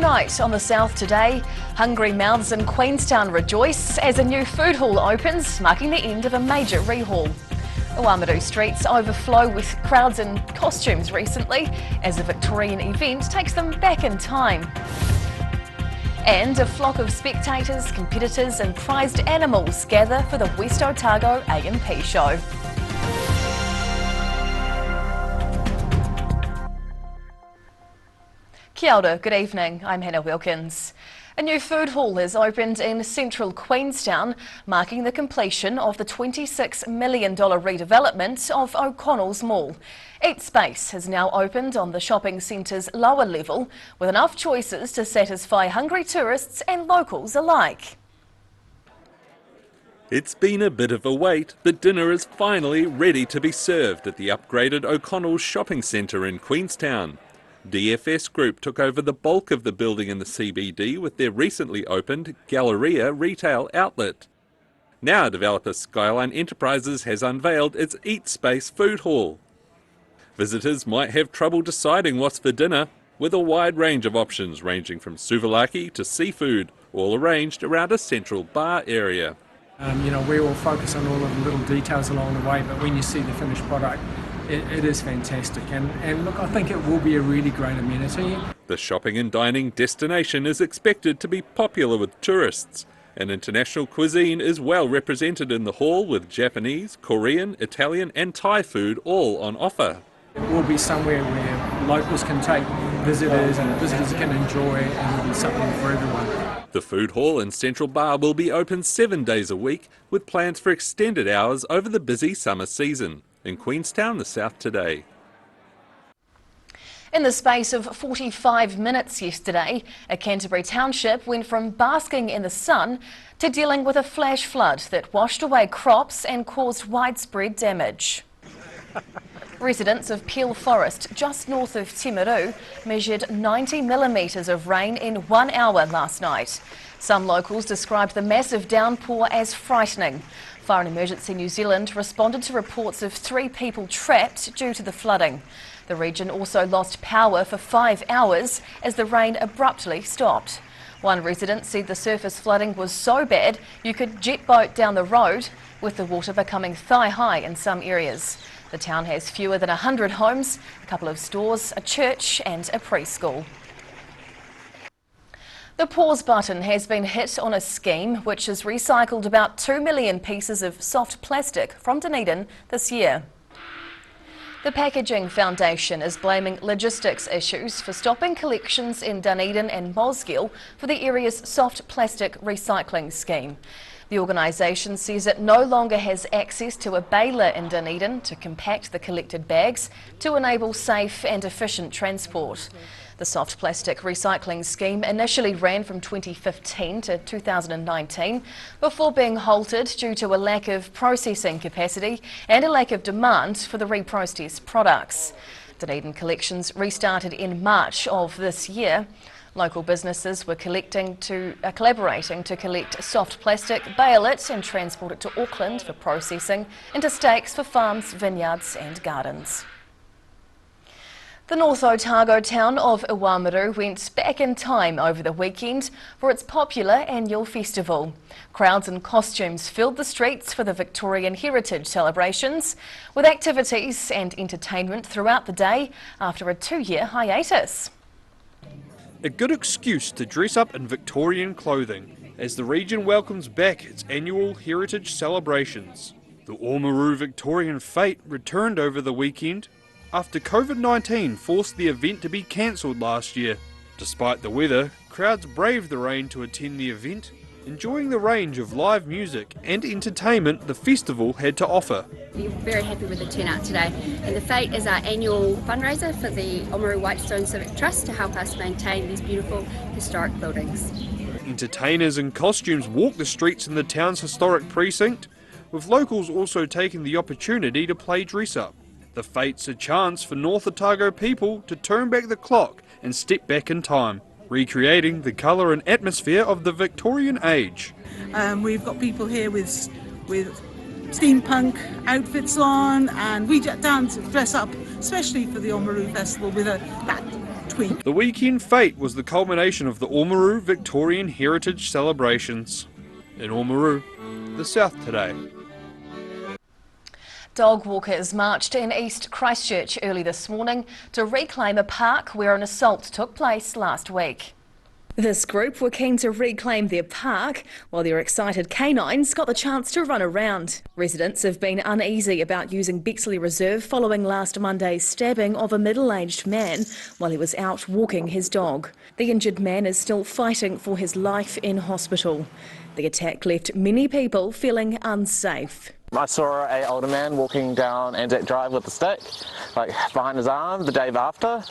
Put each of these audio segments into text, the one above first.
right on the south today. Hungry mouths in Queenstown rejoice as a new food hall opens, marking the end of a major rehaul. Omaru streets overflow with crowds in costumes recently as a Victorian event takes them back in time. And a flock of spectators, competitors and prized animals gather for the West Otago A&P show. Kia ora, good evening, I'm Hannah Wilkins. A new food hall has opened in central Queenstown, marking the completion of the $26 million redevelopment of OConnells Mall. Eat Space has now opened on the shopping centre's lower level, with enough choices to satisfy hungry tourists and locals alike. It's been a bit of a wait, but dinner is finally ready to be served at the upgraded OConnells shopping centre in Queenstown. DFS Group took over the bulk of the building in the CBD with their recently opened Galleria retail outlet. Now developer Skyline Enterprises has unveiled its Eat Space food hall. Visitors might have trouble deciding what's for dinner, with a wide range of options ranging from souvlaki to seafood, all arranged around a central bar area. We will focus on all of the little details along the way, but when you see the finished product, it is fantastic, and look, I think it will be a really great amenity. The shopping and dining destination is expected to be popular with tourists, and international cuisine is well represented in the hall with Japanese, Korean, Italian and Thai food all on offer. It will be somewhere where locals can take visitors and visitors can enjoy, and there will be something for everyone. The food hall and central bar will be open 7 days a week, with plans for extended hours over the busy summer season. In Queenstown, the South today. In the space of 45 minutes yesterday, a Canterbury township went from basking in the sun to dealing with a flash flood that washed away crops and caused widespread damage. Residents of Peel Forest, just north of Timaru, measured 90 millimetres of rain in 1 hour last night. Some locals described the massive downpour as frightening. Fire and Emergency New Zealand responded to reports of 3 people trapped due to the flooding. The region also lost power for 5 hours as the rain abruptly stopped. One resident said the surface flooding was so bad you could jet boat down the road, with the water becoming thigh-high in some areas. The town has fewer than 100 homes, a couple of stores, a church and a preschool. The pause button has been hit on a scheme which has recycled about 2 million pieces of soft plastic from Dunedin this year. The Packaging Foundation is blaming logistics issues for stopping collections in Dunedin and Mosgiel for the area's soft plastic recycling scheme. The organisation says it no longer has access to a baler in Dunedin to compact the collected bags to enable safe and efficient transport. The soft plastic recycling scheme initially ran from 2015 to 2019 before being halted due to a lack of processing capacity and a lack of demand for the reprocessed products. Dunedin collections restarted in March of this year. Local businesses were collaborating to collect soft plastic, bale it and transport it to Auckland for processing into stakes for farms, vineyards and gardens. The North Otago town of Omaru went back in time over the weekend for its popular annual festival. Crowds in costumes filled the streets for the Victorian heritage celebrations, with activities and entertainment throughout the day after a 2-year hiatus. A good excuse to dress up in Victorian clothing as the region welcomes back its annual heritage celebrations. The Omaru Victorian Fete returned over the weekend after COVID-19 forced the event to be cancelled last year. Despite the weather, crowds braved the rain to attend the event, enjoying the range of live music and entertainment the festival had to offer. We're very happy with the turnout today, and the Fete is our annual fundraiser for the Omaru Whitestone Civic Trust to help us maintain these beautiful historic buildings. Entertainers in costumes walked the streets in the town's historic precinct, with locals also taking the opportunity to play dress-up. The Fete's a chance for North Otago people to turn back the clock and step back in time, recreating the colour and atmosphere of the Victorian age. We've got people here with steampunk outfits on, and we dress up, especially for the Omaru Festival, with that tweak. The weekend fete was the culmination of the Omaru Victorian Heritage celebrations. In Omaru, the South Today. Dog walkers marched in East Christchurch early this morning to reclaim a park where an assault took place last week. This group were keen to reclaim their park, while their excited canines got the chance to run around. Residents have been uneasy about using Bexley Reserve following last Monday's stabbing of a middle-aged man while he was out walking his dog. The injured man is still fighting for his life in hospital. The attack left many people feeling unsafe. I saw an older man walking down Anzac Drive with a stick, like behind his arm, the day after,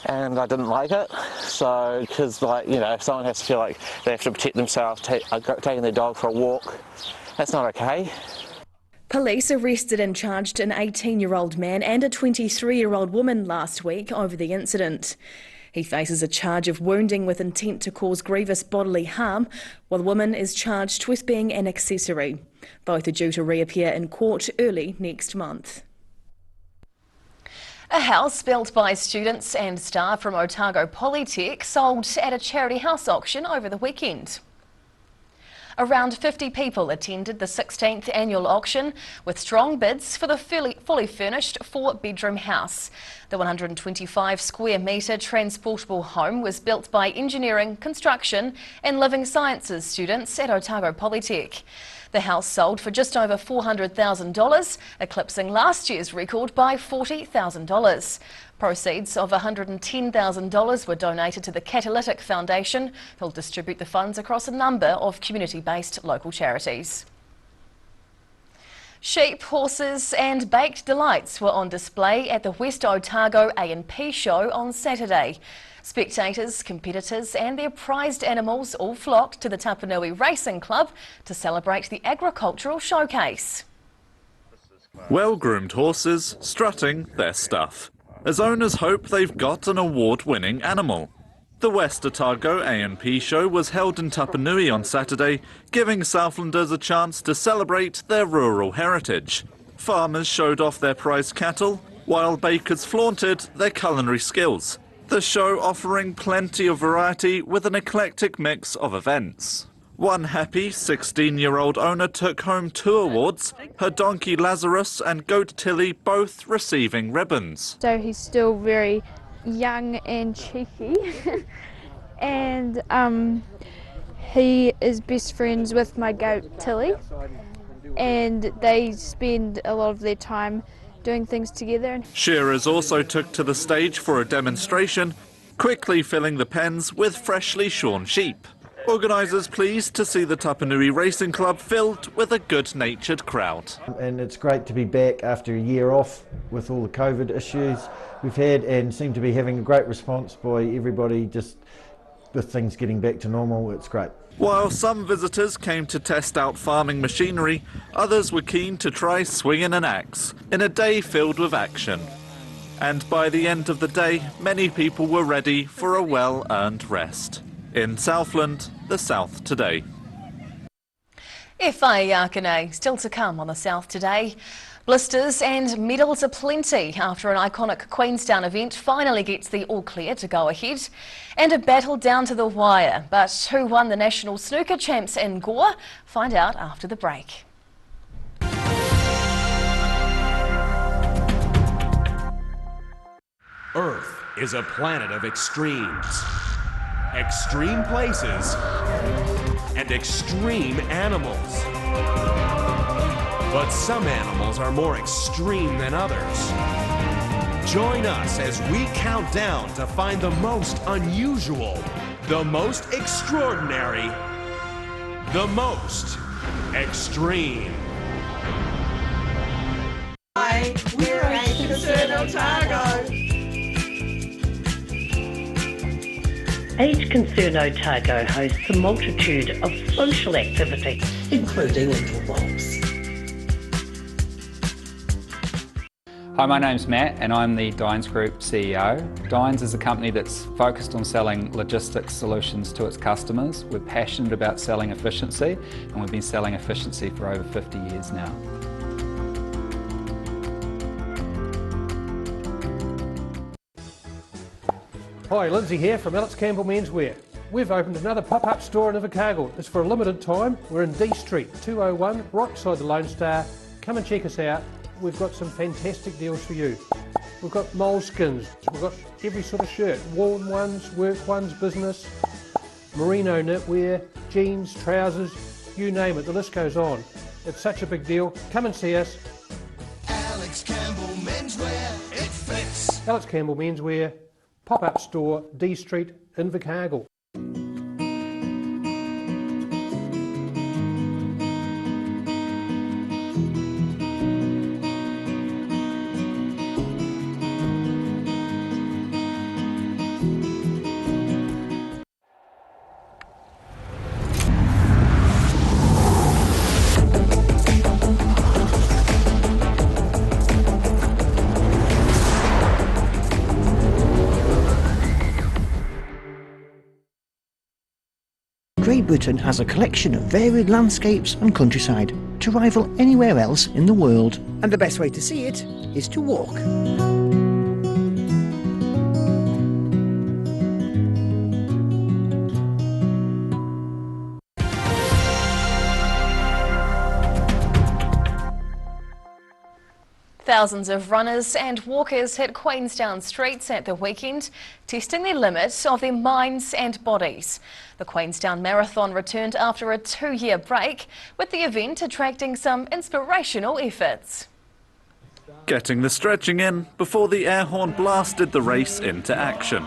and I didn't like it. So, because if someone has to feel like they have to protect themselves, taking their dog for a walk, that's not okay. Police arrested and charged an 18-year-old man and a 23-year-old woman last week over the incident. He faces a charge of wounding with intent to cause grievous bodily harm, while the woman is charged with being an accessory. Both are due to reappear in court early next month. A house built by students and staff from Otago Polytech sold at a charity house auction over the weekend. Around 50 people attended the 16th annual auction with strong bids for the fully furnished 4-bedroom house. The 125 square metre transportable home was built by engineering, construction and living sciences students at Otago Polytech. The house sold for just over $400,000, eclipsing last year's record by $40,000. Proceeds of $110,000 were donated to the Catalytic Foundation, who'll distribute the funds across a number of community-based local charities. Sheep, horses and baked delights were on display at the West Otago A&P show on Saturday. Spectators, competitors and their prized animals all flocked to the Tapanui Racing Club to celebrate the agricultural showcase. Well-groomed horses strutting their stuff, as owners hope they've got an award-winning animal. The West Otago A&P show was held in Tapanui on Saturday, giving Southlanders a chance to celebrate their rural heritage. Farmers showed off their prized cattle, while bakers flaunted their culinary skills. The show offering plenty of variety with an eclectic mix of events. One happy 16-year-old owner took home 2 awards, her donkey Lazarus and goat Tilly both receiving ribbons. So he's still very young and cheeky and he is best friends with my goat Tilly and they spend a lot of their time doing things together. Shearers also took to the stage for a demonstration, quickly filling the pens with freshly shorn sheep. Organisers pleased to see the Tapanui Racing Club filled with a good-natured crowd. And it's great to be back after a year off with all the COVID issues we've had, and seem to be having a great response by everybody, just with things getting back to normal. It's great. While some visitors came to test out farming machinery, others were keen to try swinging an axe in a day filled with action. And by the end of the day, many people were ready for a well-earned rest. In Southland, the South Today. FA Yakane still to come on the South Today. Blisters and medals aplenty after an iconic Queenstown event finally gets the all clear to go ahead. And a battle down to the wire. But who won the national snooker champs in Gore? Find out after the break. Earth is a planet of extremes. Extreme places and extreme animals. But some animals are more extreme than others. Join us as we count down to find the most unusual, the most extraordinary, the most extreme. Hi, we're Age Concern Otago. Age Concern Otago hosts a multitude of social activities, including interwalks. Hi, my name's Matt and I'm the Dines Group CEO. Dines is a company that's focused on selling logistics solutions to its customers. We're passionate about selling efficiency and we've been selling efficiency for over 50 years now. Hi, Lindsay here from Alex Campbell Menswear. We've opened another pop-up store in Otago. It's for a limited time. We're in D Street, 201, right beside the Lone Star. Come and check us out. We've got some fantastic deals for you. We've got moleskins, we've got every sort of shirt, warm ones, work ones, business, merino knitwear, jeans, trousers, you name it, the list goes on. It's such a big deal. Come and see us. Alex Campbell Menswear, it fits. Alex Campbell Menswear, pop-up store, D Street, Invercargill. Great Britain has a collection of varied landscapes and countryside to rival anywhere else in the world. And the best way to see it is to walk. Thousands of runners and walkers hit Queenstown streets at the weekend, testing the limits of their minds and bodies. The Queenstown Marathon returned after a 2-year break, with the event attracting some inspirational efforts. Getting the stretching in before the air horn blasted the race into action.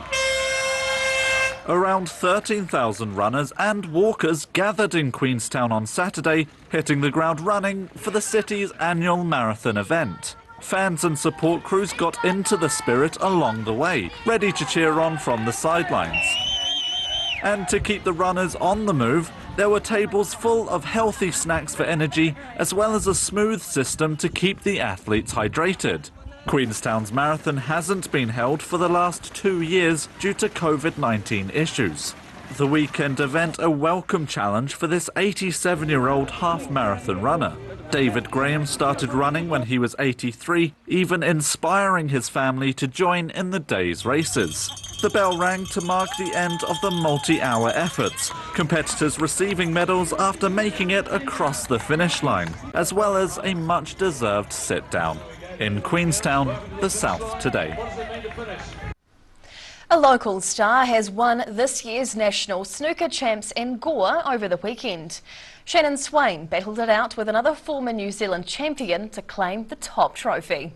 Around 13,000 runners and walkers gathered in Queenstown on Saturday, hitting the ground running for the city's annual marathon event. Fans and support crews got into the spirit along the way, ready to cheer on from the sidelines. And to keep the runners on the move, there were tables full of healthy snacks for energy, as well as a smooth system to keep the athletes hydrated. Queenstown's marathon hasn't been held for the last 2 years due to COVID-19 issues. The weekend event a welcome challenge for this 87-year-old half-marathon runner. David Graham started running when he was 83, even inspiring his family to join in the day's races. The bell rang to mark the end of the multi-hour efforts, competitors receiving medals after making it across the finish line, as well as a much-deserved sit-down. In Queenstown, the South today. A local star has won this year's National Snooker Champs in Gore over the weekend. Shannon Swain battled it out with another former New Zealand champion to claim the top trophy.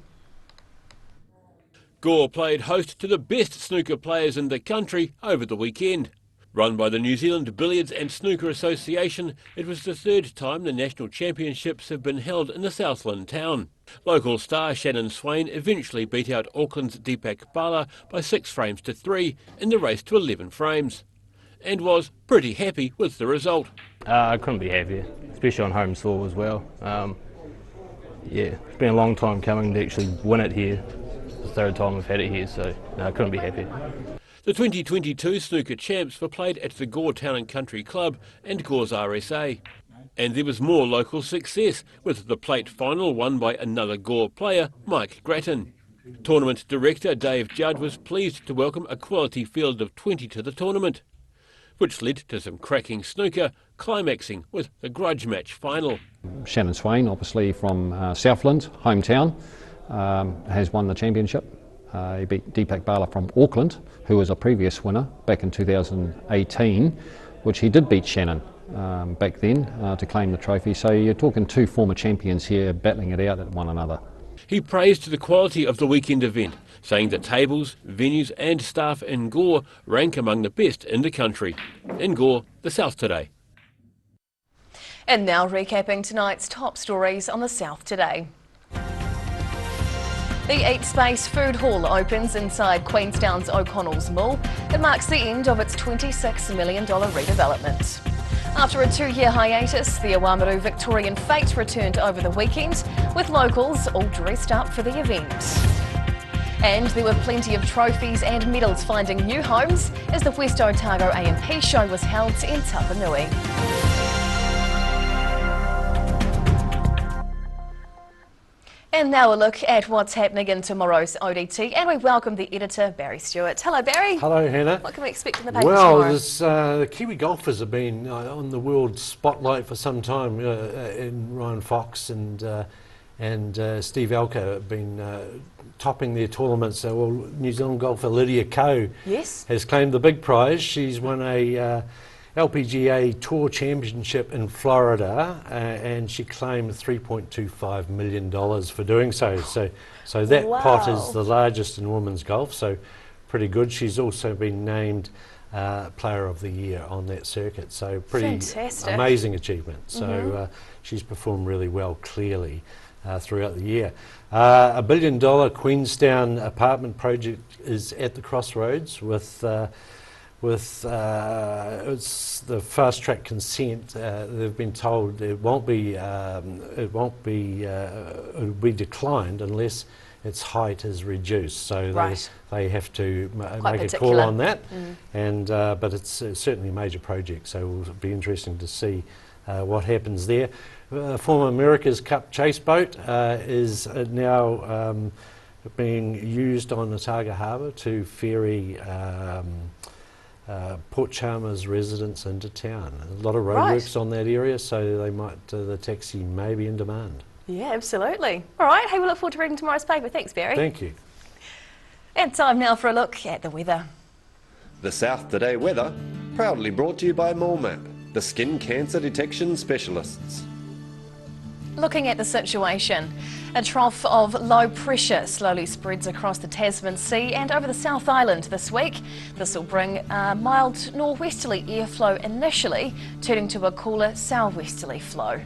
Gore played host to the best snooker players in the country over the weekend. Run by the New Zealand Billiards and Snooker Association, it was the third time the national championships have been held in the Southland town. Local star Shannon Swain eventually beat out Auckland's Deepak Bala by 6 frames to 3 in the race to 11 frames, and was pretty happy with the result. I couldn't be happier, especially on home soil as well. Yeah, it's been a long time coming to actually win it here. It's the third time we've had it here, so no, I couldn't be happier. The 2022 Snooker Champs were played at the Gore Town and Country Club and Gore's RSA. And there was more local success, with the plate final won by another Gore player, Mike Grattan. Tournament director Dave Judd was pleased to welcome a quality field of 20 to the tournament, which led to some cracking snooker, climaxing with the grudge match final. Shannon Swain, obviously from Southland, hometown, has won the championship. He beat Deepak Bala from Auckland, who was a previous winner back in 2018, which he did beat Shannon back then to claim the trophy. So you're talking 2 former champions here battling it out at one another. He praised the quality of the weekend event, saying that tables, venues and staff in Gore rank among the best in the country. In Gore, the South today. And now recapping tonight's top stories on the South today. The Eat Space Food Hall opens inside Queenstown's OConnells Mall. It marks the end of its $26 million redevelopment. After a 2-year hiatus, the Omaru Victorian Fete returned over the weekend, with locals all dressed up for the event. And there were plenty of trophies and medals finding new homes as the West Otago AMP show was held in Tapanui. And now a look at what's happening in tomorrow's ODT, and we welcome the editor, Barry Stewart. Hello, Barry. Hello, Hannah. What can we expect in the paper tomorrow? Well, the Kiwi golfers have been on the world spotlight for some time. And Ryan Fox and Steve Alker have been topping their tournaments. Well, New Zealand golfer Lydia Ko has claimed the big prize. She's won a LPGA Tour Championship in Florida, and she claimed $3.25 million for doing so. So that pot is the largest in women's golf, so pretty good. She's also been named Player of the Year on that circuit, so pretty amazing achievement. So she's performed really well, clearly, throughout the year. A $1 billion Queenstown apartment project is at the crossroads with it's the fast track consent. They've been told it'll be declined unless its height is reduced. So they have to make a call on that. And but it's certainly a major project. So it'll be interesting to see what happens there. Former America's Cup chase boat is now being used on Otago Harbour to ferry Port Chalmers residents into town. A lot of roadworks on that area, so they might the taxi may be in demand. Yeah, absolutely. All right, hey, we look forward to reading tomorrow's paper. Thanks, Barry. Thank you. And time now for a look at the weather. The South Today weather, proudly brought to you by MallMap, the skin cancer detection specialists. Looking at the situation, a trough of low pressure slowly spreads across the Tasman Sea and over the South Island this week. This will bring a mild norwesterly airflow initially, turning to a cooler southwesterly flow.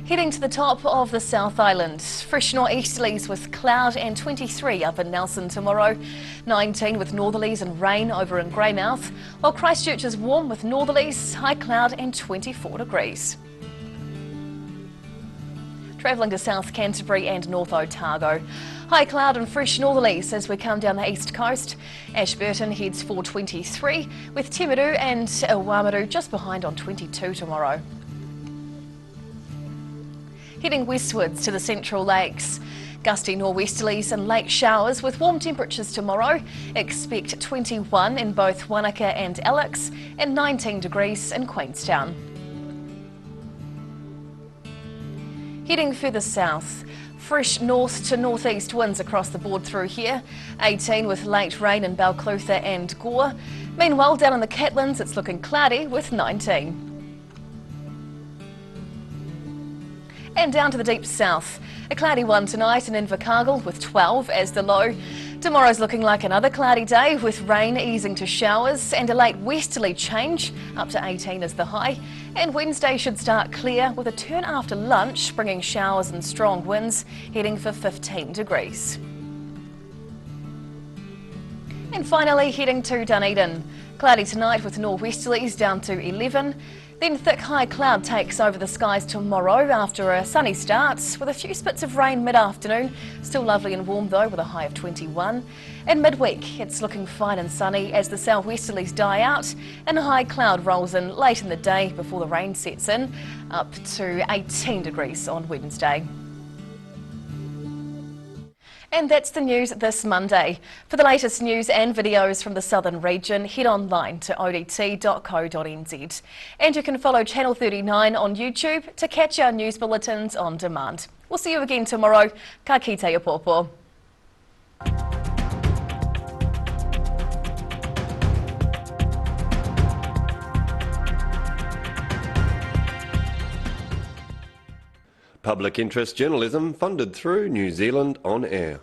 Heading to the top of the South Island, fresh nor'easterlies with cloud and 23 up in Nelson tomorrow, 19 with northerlies and rain over in Greymouth, while Christchurch is warm with northerlies, high cloud and 24 degrees. Travelling to South Canterbury and North Otago, high cloud and fresh northerlies as we come down the east coast. Ashburton heads for 23 with Timaru and Omaru just behind on 22 tomorrow. Heading westwards to the Central Lakes, gusty nor'westerlies and late showers with warm temperatures tomorrow. Expect 21 in both Wanaka and Alex and 19 degrees in Queenstown. Heading further south, fresh north to northeast winds across the board through here, 18 with late rain in Balclutha and Gore. Meanwhile, down in the Catlins, it's looking cloudy with 19. And down to the deep south, a cloudy one tonight in Invercargill with 12 as the low. Tomorrow's looking like another cloudy day with rain easing to showers and a late westerly change up to 18 as the high. And Wednesday should start clear with a turn after lunch, bringing showers and strong winds, heading for 15 degrees. And finally, heading to Dunedin. Cloudy tonight with nor'westerlies down to 11. Then thick high cloud takes over the skies tomorrow after a sunny start with a few spits of rain mid-afternoon. Still lovely and warm though with a high of 21. And midweek it's looking fine and sunny as the southwesterlies die out and a high cloud rolls in late in the day before the rain sets in, up to 18 degrees on Wednesday. And that's the news this Monday. For the latest news and videos from the southern region, head online to odt.co.nz. And you can follow Channel 39 on YouTube to catch our news bulletins on demand. We'll see you again tomorrow. Ka kite e pōpō. Public interest journalism funded through New Zealand On Air.